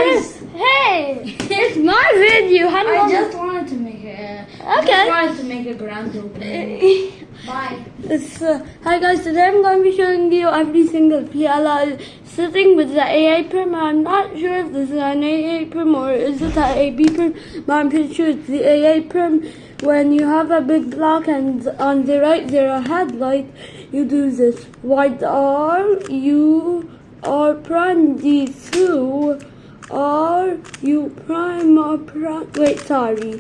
Chris, hey, it's my video. I just wanted to make it. Okay. Just wanted to make a grand opening. Bye. Hi guys, today I'm going to be showing you every single PLL sitting with the AA perm. I'm not sure if this is an AA perm or is it an AB perm, but I'm pretty sure it's the AA perm. When you have a big block and on the right there a headlight, you do this. White R, U, R prime, D2, R, U prime, R prime. Wait, sorry.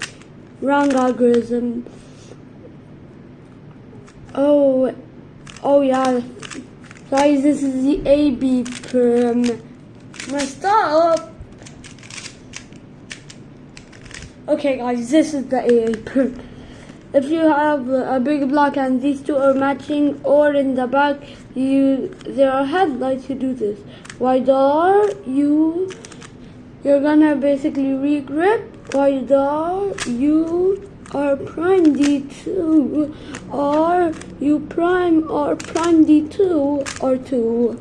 Wrong algorithm. Oh yeah. Guys, this is the AB perm. Messed up. Okay guys, this is the AA perm. If you have a big block and these two are matching or in the back, there are headlights, you do this. Wide R, U, you're gonna basically regrip. Wide R, U, R prime, D2, R, U prime, R prime, D2, R2.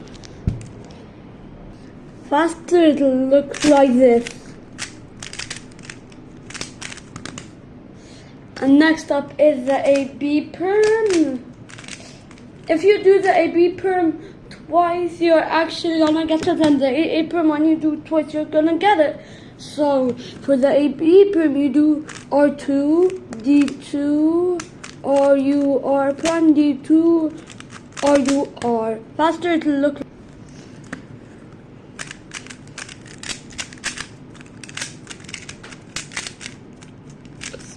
Faster it'll look like this. And next up is the AB perm. If you do the AB perm twice, you're actually gonna get it, and the AA perm, when you do it twice, you're gonna get it. So for the AB perm, you do R2, D2, RU, R prime, D2, RU, R. Faster it'll look.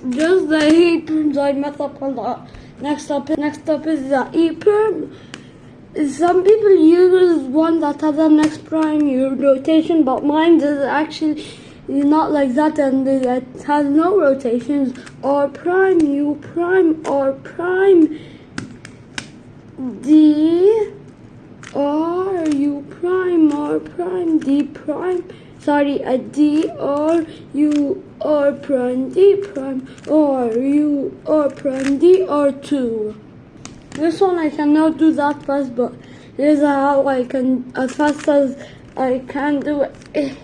Just the A perms, I mess up a lot. Next up is the E perm. Some people use one that has an X prime rotation, but mine is actually not like that, and it has no rotations. R prime, U prime, R prime, D, R, U prime, R prime, D prime. Sorry, a D, R, U, R prime, D prime, R, U, R prime, D, R2. This one I cannot do that fast, but here's how I can, as fast as I can do it.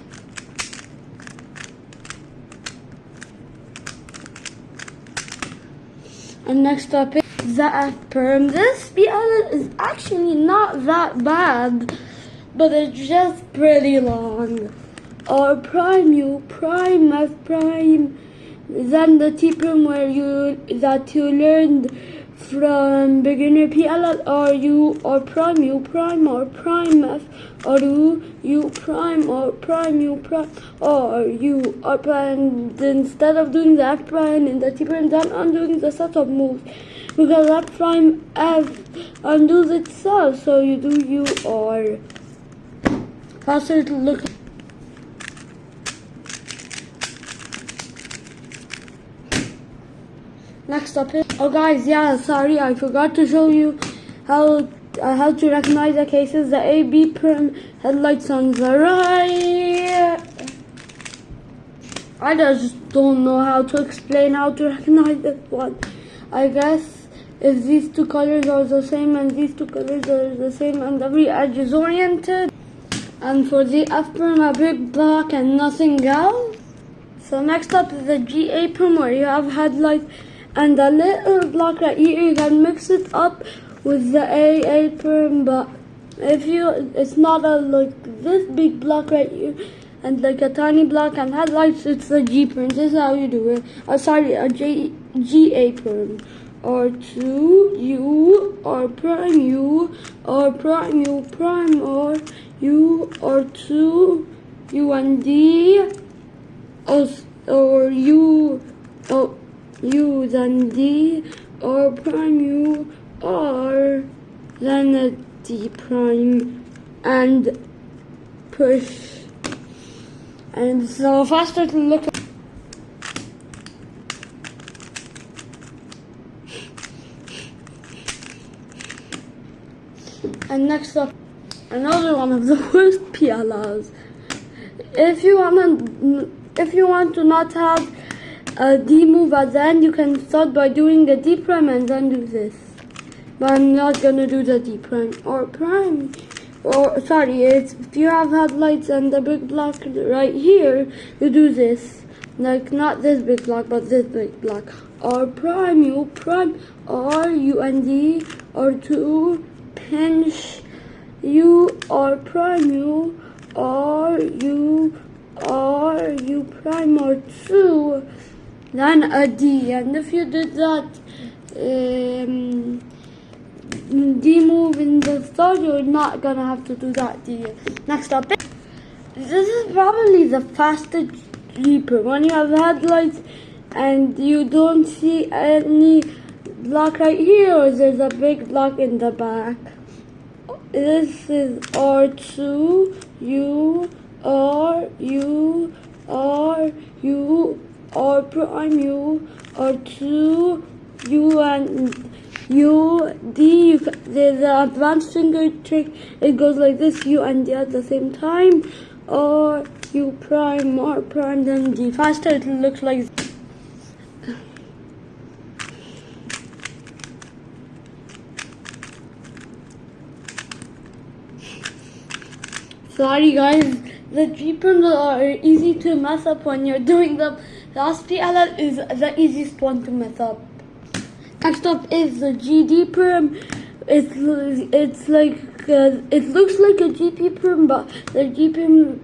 And next up is the F perm. This PLL is actually not that bad, but it's just pretty long. R prime, U prime, F prime, then the T perm that you learned from beginner PLL, R, U, R prime, U prime, R prime, F, R, U prime, R prime, U prime, R, U, R prime. Instead of doing the F prime and the T prime, then I'm doing the setup moves, because F prime, F undoes itself, so you do U, R. Faster it'll look. Next up is, oh guys, yeah, sorry, I forgot to show you how to recognize the cases. The AB perm headlights on the right. I just don't know how to explain how to recognize this one. I guess if these two colors are the same and these two colors are the same and every edge is oriented. And for the F perm, a big block and nothing else. So next up is the GA perm, where you have headlights and a little block right here. You can mix it up with the AA perm, but if it's not like this big block right here and like a tiny block and headlights, it's the G perm. This is how you do it. Sorry, a GA perm. R2, U, R prime, U, R prime, U prime, R, U, R2, U and D, or U, U, then D, R prime, U, R, then a D prime, and push. And so faster to look. And next up, another one of the worst PLLs. If you want to not have a D move at the end, you can start by doing the D prime and then do this. But I'm not gonna do the D prime. R prime, or sorry, it's if you have headlights and the big block right here, you do this. Like not this big block, but this big block. R prime, U prime, R, U and D, R2, pinch, U, R prime, U, R, U, R, U prime, R2, then a D. And if you did that, D move in the start, you're not gonna have to do that D. Next up, this is probably the fastest Jeeper. When you have headlights and you don't see any block right here, or there's a big block in the back. This is R2, U, R, U, R, U, R prime, U, R2, U and U, D. There's an advanced finger trick. It goes like this, U and D at the same time. R, U prime, R prime, then D. Faster it looks like. Sorry guys, the Jeepers are easy to mess up when you're doing them. The SPLL is the easiest one to mess up. Next up is the GD perm. It's like it looks like a GP perm, but the GB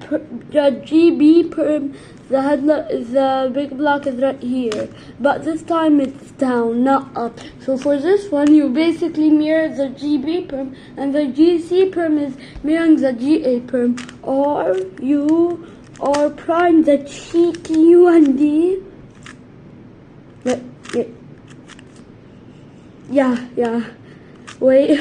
perm, the big block is right here. But this time it's down, not up. So for this one, you basically mirror the GB perm, and the GC perm is mirroring the GA perm. R, U, R prime, the cheeky U and D. Yeah. Wait,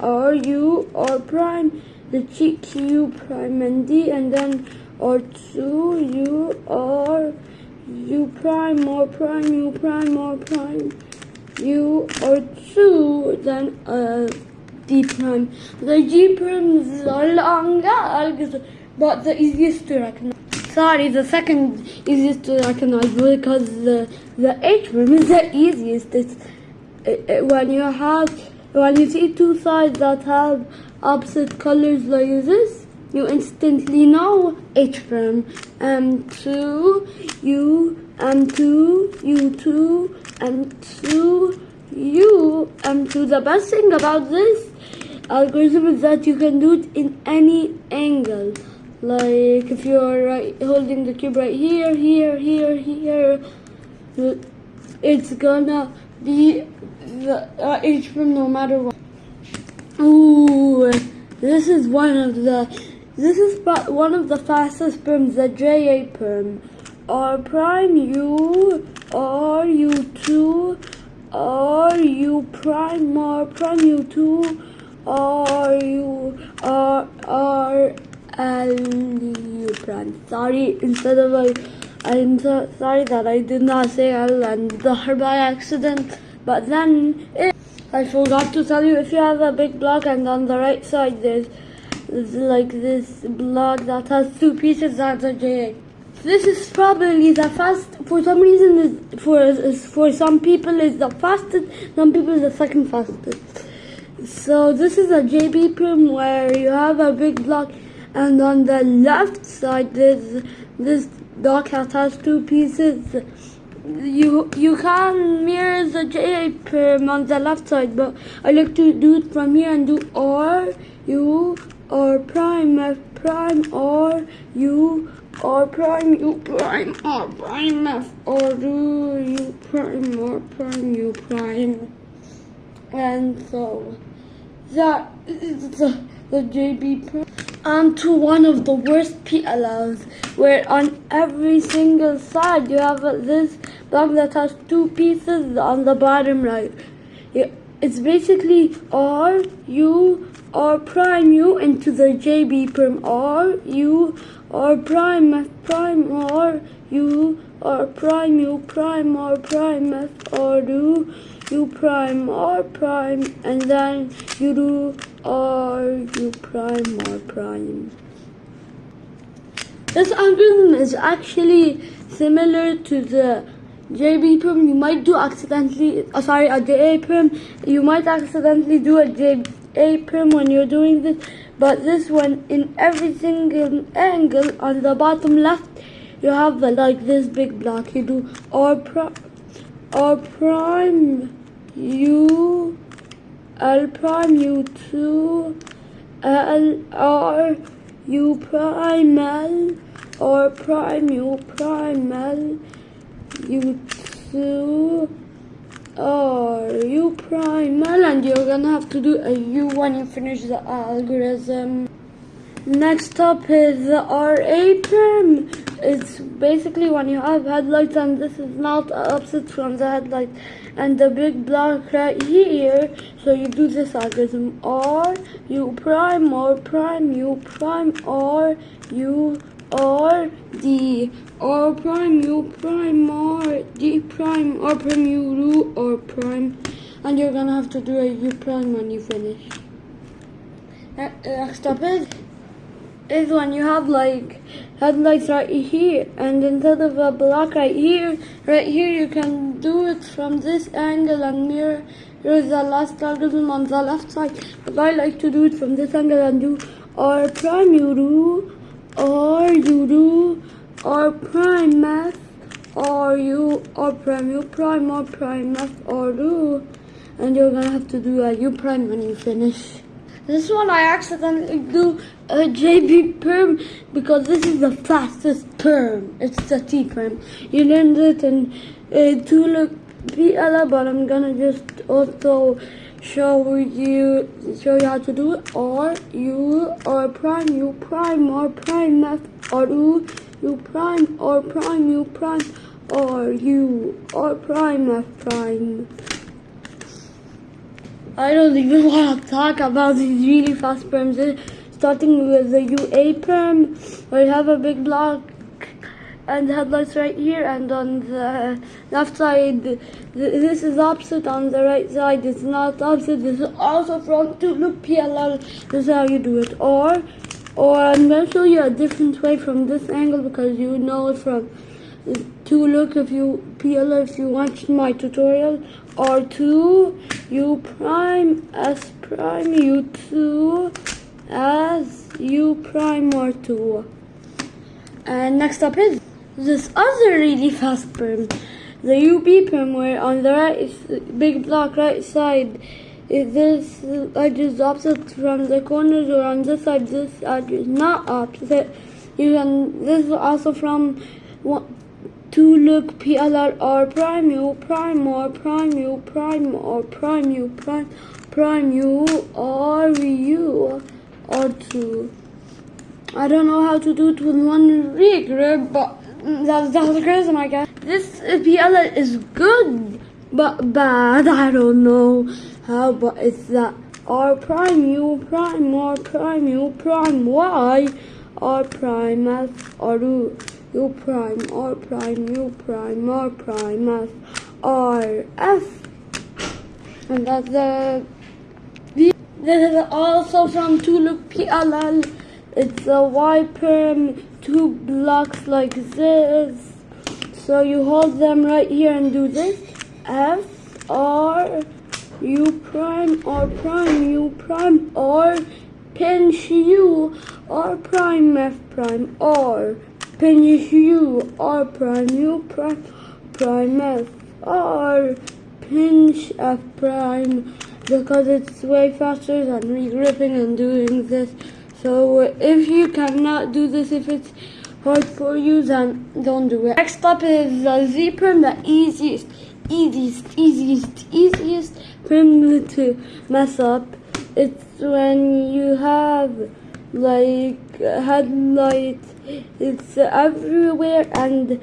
R, U, R prime, the cheeky U prime and D, and then R2, U, R, U prime, R prime, U prime, R prime, U, R2, then D prime. The G primes are longer, but the easiest to recognize. Sorry, the second easiest to recognize because the H prime is the easiest. When you see two sides that have opposite colors like this, you instantly know H prime. M2, U, M2, U2, M2, U, M2. The best thing about this algorithm is that you can do it in any angle. Like if you're holding the cube right here, it's gonna be the H prime no matter what. Ooh, this is one of the fastest perms, the JA perm. R prime, U, R, U2, R, U prime, R prime, U2, R, U, R, L, U prime. Sorry, I'm sorry that I did not say L and R by accident. But then I forgot to tell you, if you have a big block and on the right side there's like this block that has two pieces, that's a JA. This is probably the fastest. For some reason, for some people it's the fastest, some people the second fastest. So this is a JB perm where you have a big block, and on the left side there's this block that has two pieces. You can mirror the JA perm on the left side, but I like to do it from here and do R, U, R prime, F prime, R, U, R prime, U prime, R prime, F, R, U prime, R prime, U prime. And so that is the JB perm. And to one of the worst PLLs, where on every single side you have this block that has two pieces on the bottom right. It's basically R, U, R prime, U into the JB perm. R, U, R prime, F prime, R, U, R prime, U prime, R prime, F, R, U prime, R prime, and then you do R, U prime, R prime. This algorithm is actually similar to the JB perm. You might do accidentally, a JA perm. You might accidentally do a A prime when you're doing this, but this one in every single angle on the bottom left, you have like this big block. You do R prime U, L prime U2, L R U prime L, R prime U prime L, U2, R U prime L, and you're gonna have to do a U when you finish the algorithm. Next up is the RA prime. It's basically when you have headlights and this is not opposite from the headlight and the big block right here. So you do this algorithm: R U prime R prime U prime R U R D R prime U prime R D prime R prime U R prime, and you're gonna have to do a U prime when you finish. Next up is when you have like headlights right here, and instead of a block right here you can do it from this angle and mirror the last algorithm on the left side. But I like to do it from this angle and do R prime U do R prime math R U R prime U prime R prime math R do, and you're gonna have to do a U prime when you finish. This one I accidentally do a JB perm because this is the fastest perm. It's the T perm. You learned it in 2look PLL, but I'm gonna just also show you how to do it. R U R prime U prime R prime math R U prime R prime U prime R U R prime F prime. I don't even want to talk about these really fast perms. Starting with the UA perm, where you have a big block and headlights right here, and on the left side, this is opposite. On the right side, it's not opposite. This is also from 2look PLL. This is how you do it. Or I'm going to show you a different way from this angle because you know it from 2look if you watched my tutorial. R2 U prime S prime U2 as U prime R2. And next up is this other really fast perm, the UB perm, where on the right big block right side this edge is opposite from the corners, or on this side this edge is not opposite. This is also from 2look PLL R prime U prime R prime U prime R prime U prime U R U R2. I don't know how to do it with one rig, but that's the reason I guess. This PLL is good but bad. I don't know how, but it's that R prime U prime R prime U prime Y R prime F R U prime R prime U prime R prime F R F, and that's the. This is also from 2look PLL. It's a Y perm, 2 blocks like this. So you hold them right here and do this. F R U prime R prime U prime R pinch U R prime F prime R pinch U R prime U prime prime F R pinch F prime, because it's way faster than regripping and doing this. So if you cannot do this, if it's hard for you, then don't do it. Next up is the Z perm, the easiest perm to mess up. It's when you have like headlights, it's everywhere, and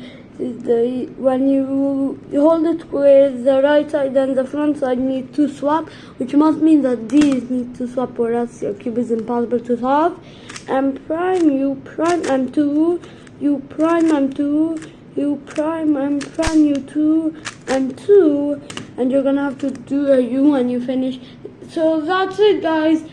when you hold it with the right side and the front side need to swap, which must mean that these need to swap, or else your cube is impossible to solve. M prime U prime M2 U prime M2 U prime M prime U2 M2, and you're gonna have to do a U when you finish. So that's it, guys.